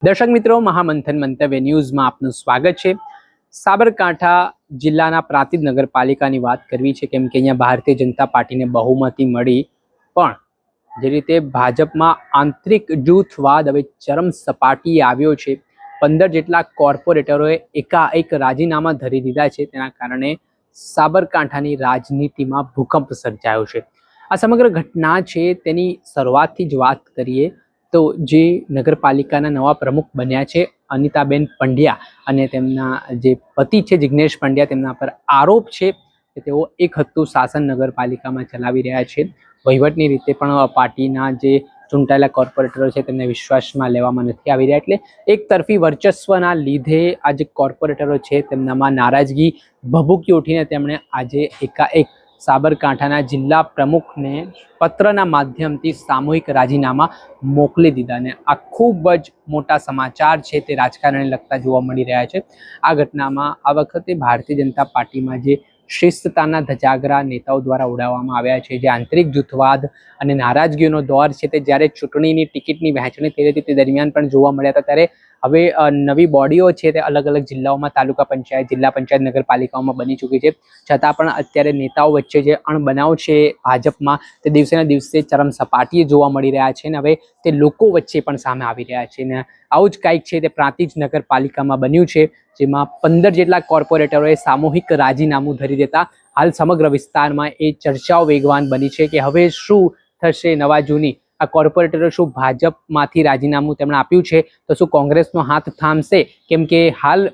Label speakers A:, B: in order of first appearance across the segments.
A: દર્શક મિત્રો, મહામંથન મંતવ્ય ન્યૂઝમાં આપનું સ્વાગત છે। સાબરકાંઠા જિલ્લાના પ્રાંતિજ નગરપાલિકાની વાત કરવી છે, કેમ કે અહીંયા ભારતીય જનતા પાર્ટીને બહુમતી મળી, પણ જે રીતે ભાજપમાં આંતરિક જૂથવાદ હવે ચરમ સપાટીએ આવ્યો છે। 15 જેટલા કોર્પોરેટરોએ એકાએક રાજીનામા ધરી દીધા છે। તેના કારણે સાબરકાંઠાની રાજનીતિમાં ભૂકંપ સર્જાયો છે। આ સમગ્ર ઘટના છે તેની શરૂઆતથી જ વાત કરીએ તો જે નગરપાલિકાના નવા પ્રમુખ બન્યા છે અનિતાબેન પંડ્યા અને તેમના જે પતિ છે જિગ્નેશ પંડ્યા, તેમના પર આરોપ છે કે તેઓ એક હત્તું શાસન નગરપાલિકામાં ચલાવી રહ્યા છે। વહીવટની રીતે પણ પાર્ટીના જે ચૂંટાયેલા કોર્પોરેટરો છે તેમને વિશ્વાસમાં લેવામાં નથી આવી રહ્યા, એટલે એક તરફી વર્ચસ્વના લીધે આ જે કોર્પોરેટરો છે તેમનામાં નારાજગી ભભૂકી ઉઠીને તેમણે આજે એકાએક સાબરકાંઠાના જિલ્લા પ્રમુખને પત્રના માધ્યમથી સામૂહિક રાજીનામા મોકલી દીધા અને આ ખૂબ જ મોટા સમાચાર છે તે રાજકારણને લગતા જોવા મળી રહ્યા છે। આ ઘટનામાં આ વખતે ભારતીય જનતા પાર્ટીમાં જે શિસ્તતાના ધજાગરા નેતાઓ દ્વારા ઉડાવવામાં આવ્યા છે, જે આંતરિક જૂથવાદ અને નારાજગીઓનો દોર છે તે જ્યારે ચૂંટણીની ટિકિટની વહેંચણી થઈ હતી તે દરમિયાન પણ જોવા મળ્યા હતા, ત્યારે હવે નવી બોડીઓ છે તે અલગ અલગ જિલ્લાઓમાં તાલુકા પંચાયત, જિલ્લા પંચાયત, નગરપાલિકાઓમાં બની ચૂકી છે। છતાં પણ અત્યારે નેતાઓ વચ્ચે જે અણબનાવ છે ભાજપમાં તે દિવસેના દિવસે ચરમ સપાટીએ જોવા મળી રહ્યા છે અને હવે તે લોકો વચ્ચે પણ સામે આવી રહ્યા છે ને આવું જ કંઈક છે તે પ્રાંતિજ નગરપાલિકામાં બન્યું છે, જેમાં 15 જેટલા કોર્પોરેટરોએ સામૂહિક રાજીનામું ધરી દેતા હાલ સમગ્ર વિસ્તારમાં એ ચર્ચાઓ વેગવાન બની છે કે હવે શું થશે નવા જૂની। આ કોર્પોરેટરો શું ભાજપમાંથી રાજીનામું તેમણે આપ્યું છે તો શું કોંગ્રેસનો હાથ થામશે, કેમ કે હાલ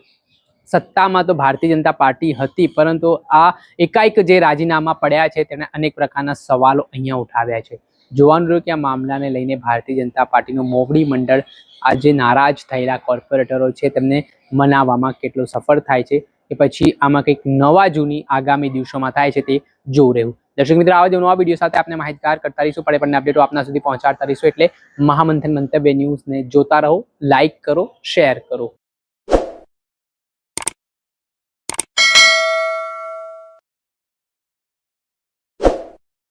A: સત્તામાં તો ભારતીય જનતા પાર્ટી હતી, પરંતુ આ એકાએક જે રાજીનામા પડ્યા છે તેને અનેક પ્રકારના સવાલો અહીંયા ઉઠાવ્યા છે। જોવાનું રહ્યું કે આ મામલાને લઈને ભારતીય જનતા પાર્ટીનું મોવડી મંડળ આ જે નારાજ થયેલા કોર્પોરેટરો છે તેમને મનાવવામાં કેટલું સફળ થાય છે કે પછી આમાં કંઈક નવા જૂની આગામી દિવસોમાં થાય છે તે જોવું રહ્યું। દર્શક મિત્રો, આવા જ નવા વિડીયો સાથે આપણે માહિતગાર કરતા રહીશું, પણ અપડેટો આપના સુધી પહોંચાડતા રહીશું, એટલે મહામંથન મંતવ્ય ન્યૂઝને જોતા રહો, લાઇક કરો, શેર કરો।